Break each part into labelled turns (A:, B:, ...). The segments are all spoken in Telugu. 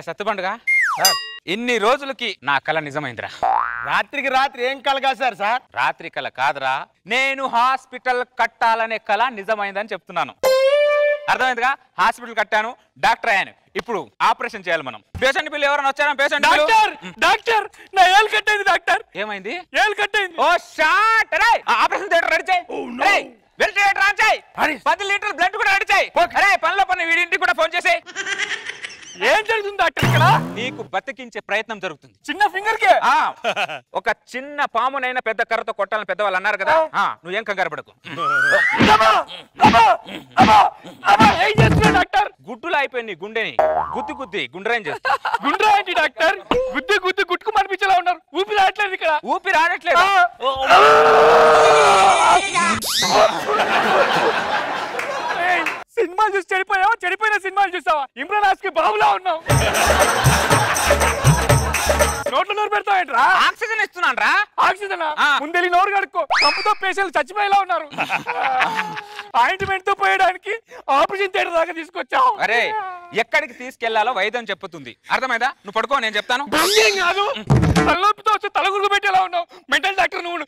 A: సత్తుపండుగా ఇన్ని రోజులకి నా కళ నిజమైందిరా.
B: రాత్రికి రాత్రి ఏం కళ కాశారు సార్?
A: రాత్రి కళ కాదురా, నేను హాస్పిటల్ కట్టాలనే కళ నిజమైందని చెప్తున్నాను. అర్థమైందిగా? హాస్పిటల్ కట్టాను, డాక్టర్ అయ్యాను. ఇప్పుడు ఆపరేషన్ చేయాలి మనం. పేషెంట్ బిల్లు ఎవరైనా వచ్చారా? పేషెంట్
B: డాక్టర్ నా ఏలు కట్టయింది డాక్టర్.
A: ఏమైంది?
B: ఏలు కట్టయింది.
A: ఓ షాట్ రే, ఆపరేషన్ థియేటర్ రెడీ చేయి. వెంటిలేటర్ ఆన్ చేయి. 10 లీటర్ల బ్లడ్ కూడా రెడీ చేయి. అరే పనిలో పని వీడింటికి కూడా ఫోన్ చేసి.
B: ఏం జరుగుతుంది డాక్టర్ ఇక్కడ?
A: నీకు బతికించే ప్రయత్నం జరుగుతుంది.
B: చిన్న ఫింగర్ కే
A: ఒక చిన్న పామునైనా పెద్ద కర్రతో కొట్టాలని పెద్దవాళ్ళు అన్నారు కదా. నువ్వేం కంగారు పడకు.
B: ఏం చేస్తున్నా డాక్టర్?
A: గుడ్డులో అయిపోయింది గుండెని గుద్ది గుండ్రాయం చేస్తా.
B: గుండ్రాయండి డాక్టర్. గుద్ది గుట్టుకు మనిపించేలా ఉన్నారు. ఊపిరి ఆడట్లేదు ఇక్కడ.
A: ఊపిరి ఆడట్లేదు.
B: సినిమాలు చూసి చెడిపోయావా? చెడిపోయిన సినిమాలు చూసావా? ఇమ్రాన్ హాస్కి బాబులా ఉన్నావు. నోట్లో నోరు పెడతావేంట్రా?
A: ఆక్సిజన్ ఇస్తున్నాను రా.
B: ఆక్సిజన్ ముందెళ్ళి నోరు కడుక్కో. కంపుతో పేషెంట్లు చచ్చిపోయేలా ఉన్నారు. ఆయింట్మెంట్ తో పోయడానికి ఆపరేషన్ థియేటర్ దాకా తీసుకొచ్చావు.
A: అరే ఎక్కడికి తీసుకెళ్లాలో వైద్యం చెప్పుతుంది. అర్థమైందా? నువ్వు పడుకో, నేను చెప్తాను.
B: కాదు, తలనొప్పితో వచ్చి తలగురుకు పెట్టేలా ఉన్నావు. మెంటల్ డాక్టర్ నువ్వు.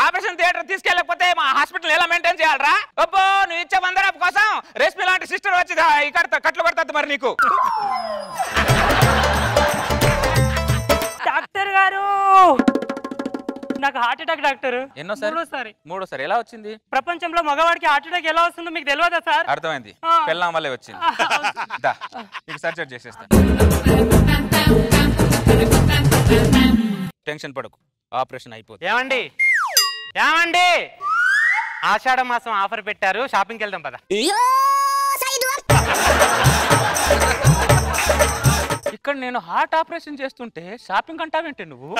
A: ఆపరేషన్ థియేటర్ తీసుకెళ్ళకపోతే మా హాస్పిటల్ ఎలా మెయింటైన్ చేయాలరా? అబ్బో, నువ్వు ఇచ్చే బందరాపు కోసం రేష్మి లాంటి సిస్టర్ వచ్చి ఇక్కడ కట్లు కడతా మరి నీకు.
C: డాక్టర్ గారు, నాకు హార్ట్ అటాక్ డాక్టర్.
A: మూడోసారి ఎలా వచ్చింది?
C: ప్రపంచంలో మగవాడికి హార్ట్ అటాక్ ఎలా వస్తుందో మీకు తెలియదా సార్?
A: అర్థమైంది, పెళ్ళాం వల్లే వచ్చింది. నీకు సర్జరీ చేసేస్తా. టెన్షన్ పడకు, ఆపరేషన్ అయిపోతుంది.
D: ఏమండి ఆషాఢ మాసం ఆఫర్ పెట్టారు, షాపింగ్కి వెళ్దాం పద.
A: ఇక్కడ నేను హార్ట్ ఆపరేషన్ చేస్తుంటే షాపింగ్ అంటావేంటి నువ్వు?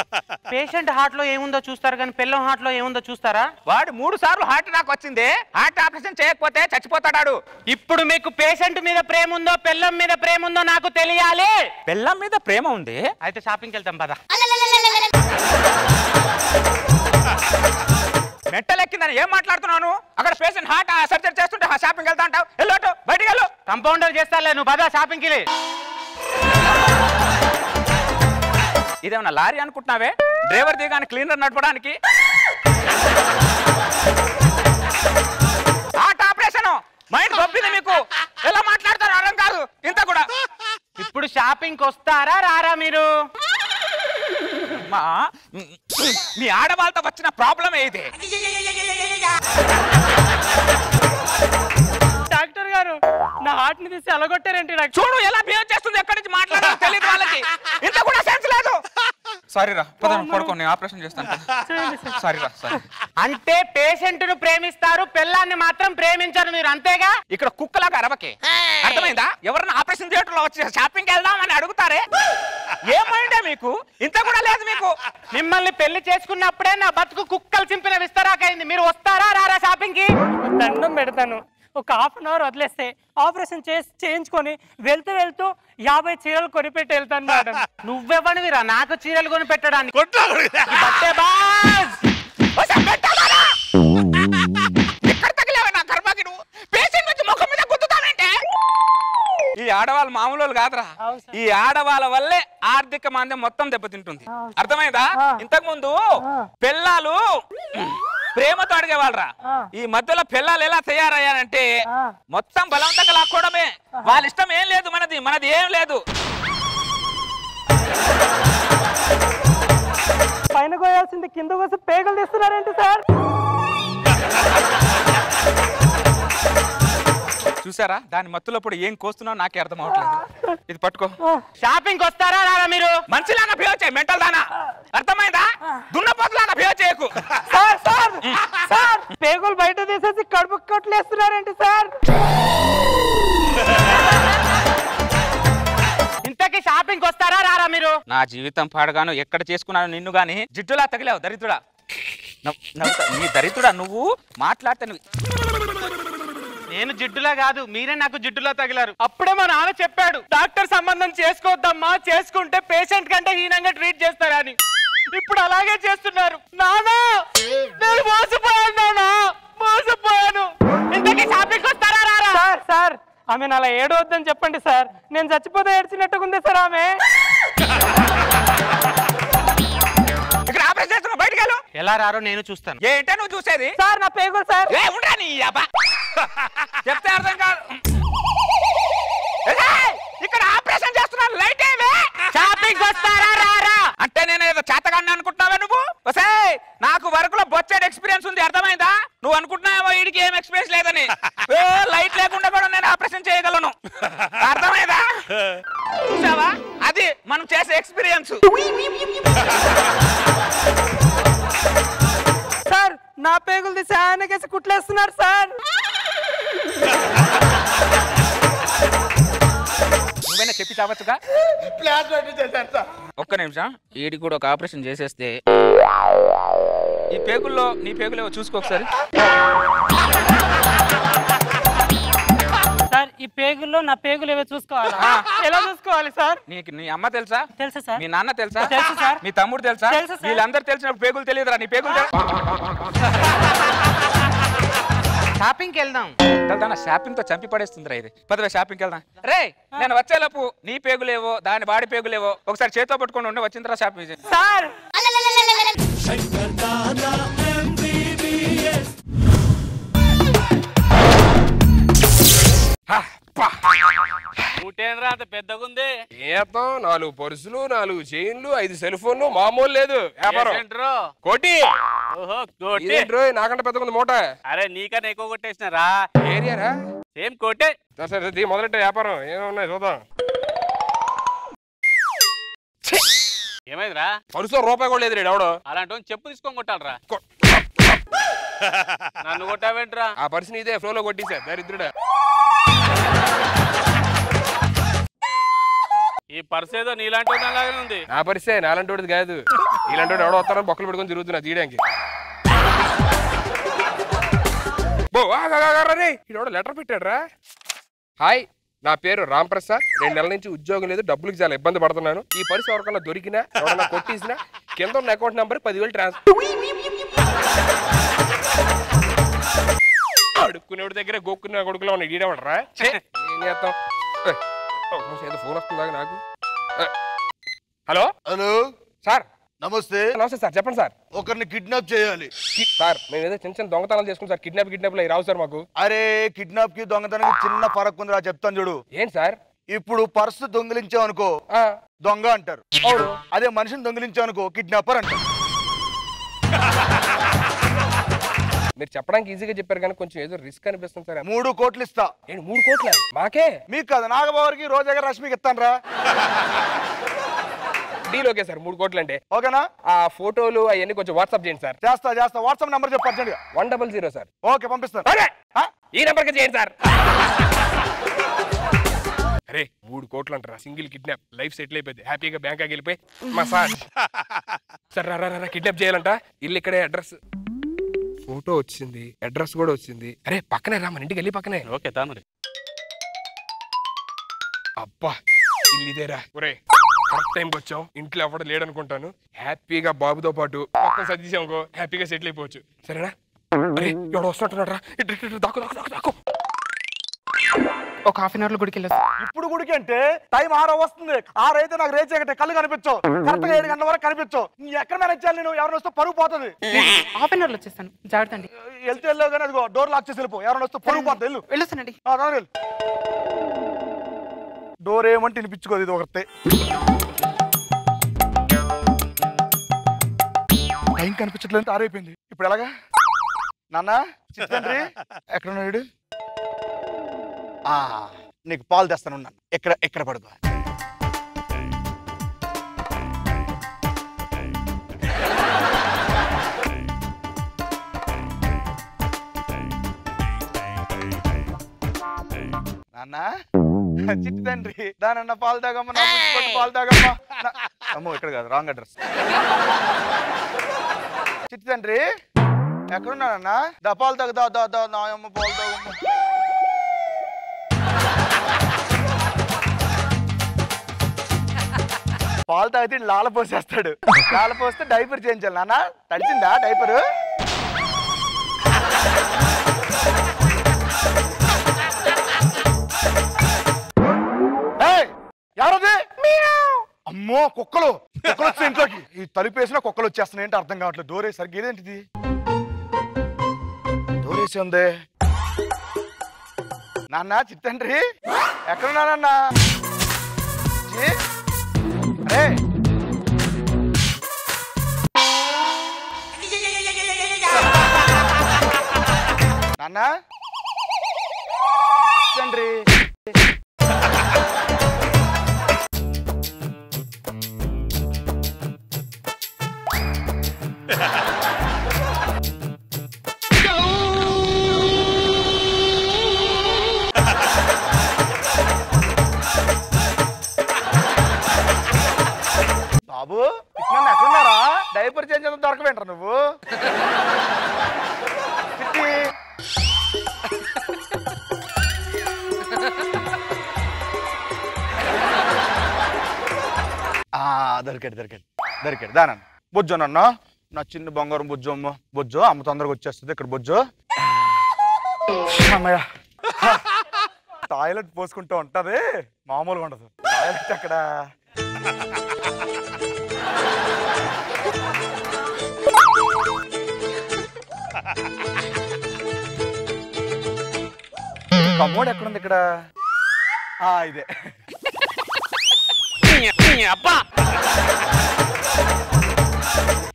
D: పేషెంట్ హార్ట్ లో ఏముందో చూస్తారు కానీ పిల్లం హార్ట్ లో ఏముందో చూస్తారా?
A: వాడు 3 సార్లు హార్ట్ అటాక్ వచ్చింది. హార్ట్ ఆపరేషన్ చేయకపోతే చచ్చిపోతాడు.
D: ఇప్పుడు మీకు పేషెంట్ మీద ప్రేమ ఉందో పిల్లం మీద ప్రేమ ఉందో నాకు తెలియాలి.
A: పిల్లం మీద ప్రేమ ఉంది,
D: అయితే షాపింగ్కి వెళ్తాం పద.
A: మెట్టలెక్కిందని ఏం మాట్లాడుతున్నాను? అక్కడ పేషెంట్ హార్ట్ సర్జరీ చేస్తుంటే షాపింగ్ వెళ్తా అంటావు. వెళ్ళోటు బయటికి వెళ్ళు.
D: కంపౌండర్ చేస్తాలే, నువ్వు పద షాపింగ్కి.
A: ఇదేమన్నా లారీ అనుకుంటున్నావే? డ్రైవర్ దిగాని క్లీనర్ నడపడానికి. హార్ట్ ఆపరేషన్ మైండ్ పంపింది మీకు. ఎలా మాట్లాడతారు అర్థం కాదు. ఇంత కూడా
D: ఇప్పుడు షాపింగ్కి వస్తారా రారా మీరు?
A: మీ ఆడవాళ్ళతో వచ్చిన ప్రాబ్లం ఏది?
C: డాక్టర్ గారు, నా హార్ట్ ని తీసి అలగొట్టారేంటి?
A: చూడు ఎలా బిహేవ్ చేస్తుంది. ఎక్కడి నుంచి మాట్లాడాలో తెలియదు వాళ్ళకి. ఇంత కూడా సెన్స్ లేదు. సారీ రా, పడుకో, నేను ఆపరేషన్ చేస్తాను. సారీ రా.
D: అంటే పేషెంట్ ను ప్రేమిస్తారు, పిల్లాన్ని మాత్రం ప్రేమించరు మీరు, అంతేగా?
A: ఇక్కడ కుక్కలాగా అరవకే, అర్థమైందా? ఎవరన్నా ఆపరేషన్ థియేటర్ లో వచ్చి షాపింగ్ వెళ్దాం అని అడుగుతారే. ఏమైందే మీకు? ఇంత కూడా లేదు మీకు.
D: మిమ్మల్ని పెళ్లి చేసుకున్నప్పుడే నా బతుకు కుక్కలు చింపిన విస్తరాకైంది. మీరు వస్తారా రారా షాపింగ్ కి?
C: దండం పెడతాను. ఒక హాఫ్ అన్ అవర్ వదిలేస్తే ఆపరేషన్ చేయించుకొని వెళ్తూ 50 చీరలు కొనిపెట్టి వెళ్తాను మేడం.
D: నువ్వెవనివిరా నాకు చీరలు కొని పెట్టడానికి?
A: ఈ ఆడవాళ్ళు మామూలు కాదురా. ఈ ఆడవాళ్ళ వల్లే ఆర్థిక మాంద్యం మొత్తం దెబ్బతింటుంది. అర్థమైందా? ఇంతకు ముందు పిల్లలు ప్రేమతో అడిగేవాళ్ళరా. ఈ మధ్యలో పిల్లలు ఎలా తయారయ్యారంటే మొత్తం బలవంతంగా లాక్కోవడమే. వాళ్ళ ఇష్టం ఏం లేదు, మనది ఏం లేదు.
C: పైన కోయాల్సింది కింద కోసం పేగలు తీస్తున్నారేంటి సార్?
A: చూసారా, దాని మత్తులప్పుడు ఏం కోస్తున్నావు నాకే అర్థం అవట్లేదు. ఇది పట్టుకో.
D: షాపింగ్ వస్తారా రారా మీరు?
A: మంచిలాగా బిహేవ్ చేయి, మెంటల్ దానా. అర్థమైందా? దున్నపోతులాగా బిహేవ్ చేయకు.
C: సార్ పేగులు బయట తీసేసి కడుపు కొట్లేస్తున్నారేంటి సార్?
D: ఇంతకీ షాపింగ్ వస్తారా రారా మీరు?
A: నా జీవితం పాడగాను ఎక్కడ చేసుకున్నాను నిన్ను గాని. జిడ్డులా తగిలావు దరిద్రుడా. నీ దరిద్రుడా, నువ్వు మాట్లాడితే
D: నేను జిడ్డులా కాదు, మీరే నాకు జిడ్డులా తగిలారు. అప్పుడే మా నాన్న చెప్పాడు, డాక్టర్ సంబంధం చేసుకోవద్దమ్మా, చేసుకుంటే పేషెంట్ కంటే హీనంగా ట్రీట్ చేస్తారని. ఇప్పుడు అలాగే చేస్తున్నారు. నానా నేను మోసపోయాను, ఇంతకీ షాపింగ్ వస్తారా రారా?
C: సార్ ఆమె అలా ఏడవద్దని చెప్పండి సార్. నేను చచ్చిపోతే ఏడ్చినట్టుగా ఉంది సార్ ఆమె.
A: ఇక్కడ ఆపరేషన్ చేస్తున్నా, బయటికి వెళ్ళు.
D: ఎలా రారో నేను చూస్తాను.
A: ఏంటో నువ్వు చూసేది?
C: సార్ నా పేగులు సార్.
A: ఏ ఉండరా నీ అబ్బా, చెప్తే అర్థం కాదు. ఇక్కడ ఆపరేషన్ చేస్తున్నాను, లైట్ ఏవే.
D: షాపింగ్ వస్తారా రారా
A: అంటే నేను ఏదో చేతగాన్ని అనుకుంటున్నావా నువ్వు? వసే నాకు వర్క్ లో బొచ్చేడు ఎక్స్పీరియన్స్ ఉంది, అర్థమైందా? నువ్వు అనుకుంటున్నావో వీడికి ఏం ఎక్స్పీరియన్స్ లేదని. లైట్ లేకుండా కూడా నేను ఆపరేషన్ చేయగలను, అర్థమైందా? చూసావా, అది మనం చేసే ఎక్స్పీరియన్స్.
C: సార్ నా పేగులు తీసి ఆయనకేసి కుట్లేస్తున్నారు సార్.
A: నువ్వైనా చెప్పి చావచ్చుగా. ఒక్క నిమిషం, వీడికి కూడా ఒక ఆపరేషన్ చేసేస్తే ఈ పేగుల్లో నీ పేగులేవో చూసుకో ఒకసారి.
C: సార్ ఈ పేగుల్లో నా పేగులు ఏవో చూసుకోవాలా? ఎలా చూసుకోవాలి సార్?
A: నీకు నీ అమ్మ తెలుసా?
C: తెలుసా సార్.
A: మీ నాన్న తెలుసా?
C: తెలుసు సార్.
A: మీ తమ్ముడు తెలుసా?
C: తెలుసు సార్.
A: వీళ్ళందరూ తెలిసినప్పుడు పేగులు తెలియదురా? నీ పేగులు
D: షాపింగ్కి వెళ్దాం.
A: షాపింగ్ తో చంపి పడేస్తుందిరా ఇది. పదవే షాపింగ్కి వెళ్దాం. రే నేను వచ్చేలోపు నీ పేగులేవో దాని బాడీ పేగులేవో ఒకసారి చేతితో పట్టుకొని ఉండి వచ్చిన తర్వాత షాపింగ్ చేసి.
C: సార్
D: ఊటేనరా అంత పెద్దగుంది.
B: ఏతం 4 పర్సులు 4 చైన్లు 5 సెల్ ఫోన్లు మామూలు లేదు వ్యాపారం. కోటి
D: ఓహో కోటి
B: నాకంటే పెద్దగుంది మూట.
D: అరే నీకన్నా ఎక్కువ కొట్టేసినారా?
B: ఏరియారా
D: సేమ్ కోటే.
B: సరే మొదలెట్టే వ్యాపారం ఏమున్నాయి చూద్దాం.
D: ఏమైందిరా?
B: పరుసులో రూపాయి కూడా లేదు ఎవడో.
D: అలాంటి చెప్పు తీసుకొని కొట్టాలరా. నన్ను కొట్టావేంట్రా?
B: ఆ పర్సుని ఇదే ఫ్లో లో కొట్టేసా దరిద్రుడా.
D: ఈ పర్స్ ఏదో నీలాంటి లాగానే ఉంది.
B: నా పరిస్థితే నాలంటోడిది కాదు. ఇలాంటి ఎవడో వస్తారని బొక్కలు పెట్టుకొని తిరుగుతున్నా తీయడానికి. లెటర్ పెట్టాడ్రా. హాయ్, నా పేరు రామ్ ప్రసాద్. 2 నెలల నుంచి ఉద్యోగం లేదు, డబ్బులకి చాలా ఇబ్బంది పడుతున్నాను. ఈ పరిస్థితి ఎవరికన్నా దొరికినా ఎవరన్నా కొట్టేసినా కింద ఉన్న అకౌంట్ నెంబర్ 10,000 ట్రాన్స్ఫర్. అడుక్కునేవాడి దగ్గర గోక్కునే కొడుకులో ఉన్న ఈడేవడరా. ఏం చేస్తాం? ఏదో ఫోన్ వస్తుందా నాకు? Hello
E: hello
B: sir.
E: నమస్తే.
B: నమస్తే సార్, చెప్పండి సార్.
E: ఒకరిని కిడ్నాప్ చేయాలి
B: సార్. మేము ఏదో చిన్న దొంగతనాలు చేసుకుంటాం సార్. కిడ్నాప్ రావు సార్ మాకు.
E: అరే కిడ్నాప్ కి దొంగతనానికి చిన్న ఫరక్ ఉందిరా, చెప్తాను చూడు.
B: ఏంటి సార్?
E: ఇప్పుడు పర్సు దొంగిలించావనుకో దొంగ అంటారు. అదే మనిషిని దొంగిలించావనుకో కిడ్నాపర్ అంటారు.
B: మీరు చెప్పడానికి ఈజీగా చెప్పారు కానీ కొంచెం ఏదో రిస్క్ అనిపిస్తుంది సార్.
E: 3 కోట్లు ఇస్తా.
B: 3 కోట్ల మాకే?
E: మీకు కాదు, నాగబాబుకి రోజా గారు రష్మికి ఇస్తాను రా.
B: Deal okay sir. 3 కోట్లు అంటే
E: ఓకేనా?
B: ఆ ఫోటోలు అవన్నీ కొంచెం వాట్సాప్ చేయండి సార్.
E: చేస్తా. వాట్సాప్ నెంబర్ చెప్పు అర్జెంట్ గా.
B: 100 సార్.
E: ఓకే పంపిస్తాను.
B: ఈ నెంబర్ కి చేయండి సార్. అరే 3 కోట్లు అంటారా? సింగిల్ కిడ్నాప్, లైఫ్ సెటిల్ అయిపోయింది. హ్యాపీగా బ్యాంకాకి వెళ్ళిపోయి మసాజ్. సార్ రా కిడ్నాప్ చేయాలంట. ఇల్లు ఇక్కడే, అడ్రస్ ఫోటో వచ్చింది, అడ్రస్ కూడా వచ్చింది. అరే పక్కనే రా, మన ఇంటికి వెళ్ళి పక్కనే.
D: ఓకే తాను.
B: అబ్బా ఇల్లు ఇదేరా. ఒరే కరెక్ట్ టైంకి వచ్చాం. ఇంట్లో ఎవడ లేడనుకుంటాను. హ్యాపీగా బాబుతో పాటు పక్కన సర్దిసామనుకో హ్యాపీగా సెటిల్ అయిపోవచ్చు. సరేనా? అరే ఎవడో వస్తున్నట్టున్నాడు రా. దాకు ఒక హాఫ్ అన్ అవర్ లో గుడికి వెళ్ళొచ్చు.
E: ఇప్పుడు గుడికి అంటే టైం 6 వస్తుంది. 6 అయితే నాకు రేచే కళ్ళు కనిపించవు. కరెక్ట్ గా 7 గంటల వరకు కనిపించవు. ఎక్కడ మేనేజ్ చేయాలి? నేను ఎవరైనా వస్తే పరుగు పోతుంది.
C: హాఫ్ అన్ అవర్ లో వచ్చేస్తాను, జాగ్రత్త అండి.
E: వెళ్తే వెళ్ళావు కానీ అదిగో డోర్ లాక్ చేసి వెళ్ళిపో. ఎవరైనా వస్తే పరుగు పోతుంది. వెళ్ళు.
C: వెళ్ళొస్తానండి.
E: డోర్ ఏమంటే వినిపించుకోదు. ఇది ఒకటే టైం కనిపించట్లేదు. 6 అయిపోయింది. ఇప్పుడు ఎలాగా? నాన్న చిత్తండ్రి ఎక్కడున్నాడు? నీకు పాలు తెస్తాను. ఎక్కడ పడుకో. నాన్న చిట్టి తండ్రి దానన్న పాలు తాగమ్మ. నా పాలు తాగమ్మ. అమ్మో ఇక్కడ కాదు, రాంగ్ అడ్రస్. చిట్టి తండ్రి ఎక్కడున్నానన్నా? దా పాలు తాగు. దా నా అమ్మ పాలు తాగమ్మ. పాలు తాగితే లాల పోసేస్తాడు. లాల పోస్తే డైపర్ చేయించాలి. నాన్న తడిచిందా డైపరు? ఎవరది? అమ్మో కుక్కలు వచ్చాయి ఇంట్లోకి. ఈ తలుపు వేసినా కుక్కలు వచ్చేస్తున్నాయి ఏంటి అర్థం కావట్లేదు. డోర్ వేసి సరిగ్గా ఏదేంటిది? డోర్ వేసి ఉంది. నాన్న చిట్టండ్రి ఎక్కడున్నా నాన్న? అరే నాన్న తండ్రి బాబు నన్ను ఎక్కడున్నారా? డైపర్ చేంజ్ చేద్దాం దొరకవేంట్రా నువ్వు? దొరికాడు దానన్న బొజ్జు నన్న నా చిన్న బంగారం బొజ్జు అమ్మ తొందరగా వచ్చేస్తుంది. ఇక్కడ బొజ్జు అమ్మయ్య టాయిలెట్ పోసుకుంటూ ఉంటది మామూలుగా ఉండదు. టాయిలెట్ అక్కడ కమ్మోడు ఎక్కడుంది? ఇక్కడ ఇదే
A: అబ్బా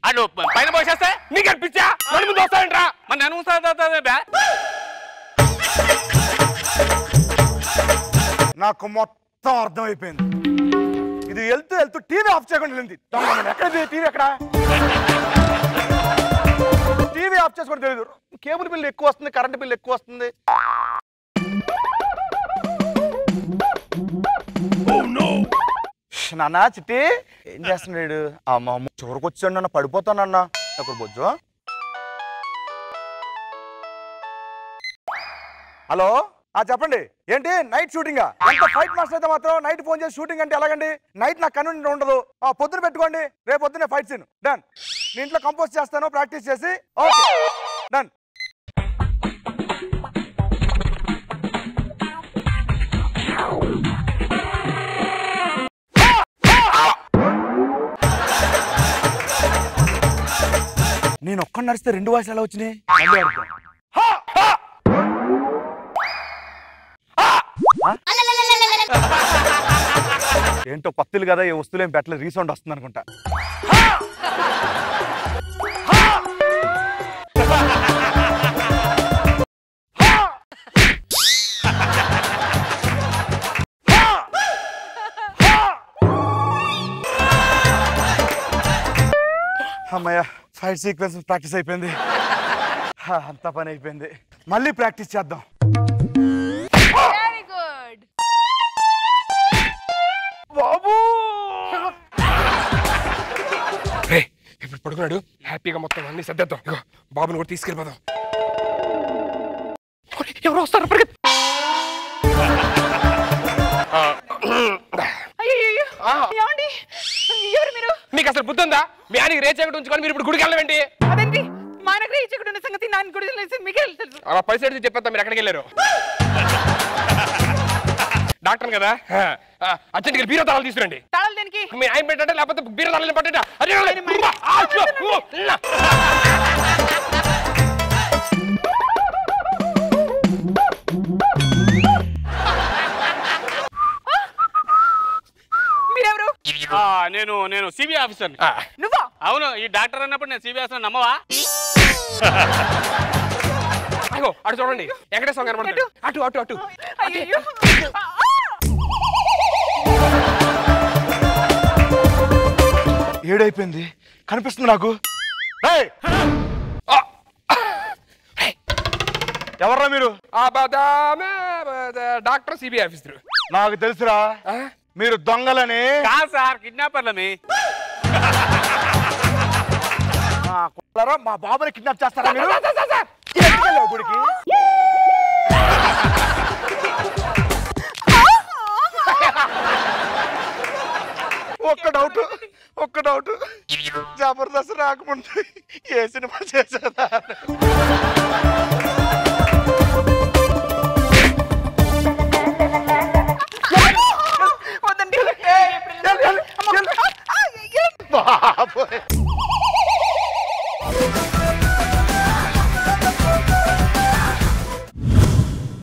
A: అడు పైన పోసేస్తే నీకు అనిపించా నన్ను ముందు వస్తాయంట్రా మరి నేను
E: నాకు మొత్తం అర్థమైపోయింది. ఇది వెళ్తూ టీవీ ఆఫ్ చేయకుండా వెళ్ళింది. ఎక్కడ టీవీ? ఎక్కడ టీవీ ఆఫ్ చేసుకోవడం తెలియదు. కేబుల్ బిల్ ఎక్కువ వస్తుంది, కరెంట్ బిల్ ఎక్కువ వస్తుంది. నాన్న చిట్టి ఏం చేస్తున్నాడు? అమ్మ చివరికి వచ్చాడు నన్ను పడిపోతానన్నా. అక్కడ బొజ్జు హలో చెప్పండి. ఏంటి నైట్ షూటింగా? ఎంత ఫైట్ మాస్టర్ అయితే మాత్రం నైట్ ఫోన్ చేసి షూటింగ్ అంటే ఎలాగండి? నైట్ నాకు కన్వీనియంట్ ఉండదు. పొద్దున పెట్టుకోండి, రేపు పొద్దున్నే ఫైట్ సీన్ డన్. నేను ఇంట్లో కంపోజ్ చేస్తాను ప్రాక్టీస్ చేసి. Okay done. నేను ఒక్క నడిస్తే 2 వాయిస్ ఎలా వచ్చినాయి? ఏంటో పత్తులు కదా, ఏ వస్తువులు ఏం పెట్టలేదు, రీసౌండ్ వస్తుంది అనుకుంటా. అమ్మయ్య ఫైట్ సీక్వెన్స్ ప్రాక్టీస్ అయిపోయింది. అంతా పని అయిపోయింది. మళ్ళీ ప్రాక్టీస్ చేద్దాం.
F: వెరీ గుడ్
E: బాబు
B: ఇప్పుడు పడుకున్నాడు. హ్యాపీగా మొత్తం అన్ని సర్దేద్దాం. ఇగో బాబుని కూడా తీసుకెళ్ళిపోదాం. ఎవరు వస్తారు? మీకు అసలు బుద్ధి ఉందా? మీ ఆయనకి రేచకట్టు ఉంచుకొని మీరు ఇప్పుడు గుడికి వెళ్ళవేంటి?
F: అదేంటి మా ఆయనకు రేచకట్టు ఉన్న సంగతి నాకు కూడా తెలుసు, మీకే తెలుసు.
B: అలా పైసలు చెప్పేస్తా. మీరు ఎక్కడికి వెళ్ళారు? డాక్టర్ కదా, అర్జెంట్గా బీరో తాళాలు తీసుకురండి.
F: తాళాలు దేనికి?
B: మీ ఆయన పెట్టండి, లేకపోతే బీరో తాళాలు పట్టండి.
F: మీరెవరు?
A: నేను సిబిఐ ఆఫీసర్.
F: నువ్వా?
A: అవును. ఈ డాక్టర్ అన్నప్పుడు నేను సిబిఐ ఆఫీసర్ నమ్మవా?
B: అగో అటు చూడండి, వెంకటేశ్వర కనబడతాడు. అటు అటు అటు
F: అయ్యో
E: ఏడైపోయింది కనిపిస్తుంది నాకు. ఎవర్రా మీరు?
B: Doctor CBI officer.
E: నాకు తెలుసురా మీరు దొంగలని.
A: కాదు సార్, కిడ్నాపర్లని.
E: మా బాబుని కిడ్నాప్ చేస్తారా మీరు? గుడికి ఒక్క డౌట్ జబర్దస్త్ రాకముందు ఏ సినిమా చేసేదా?
F: వద్దండి
G: Bye.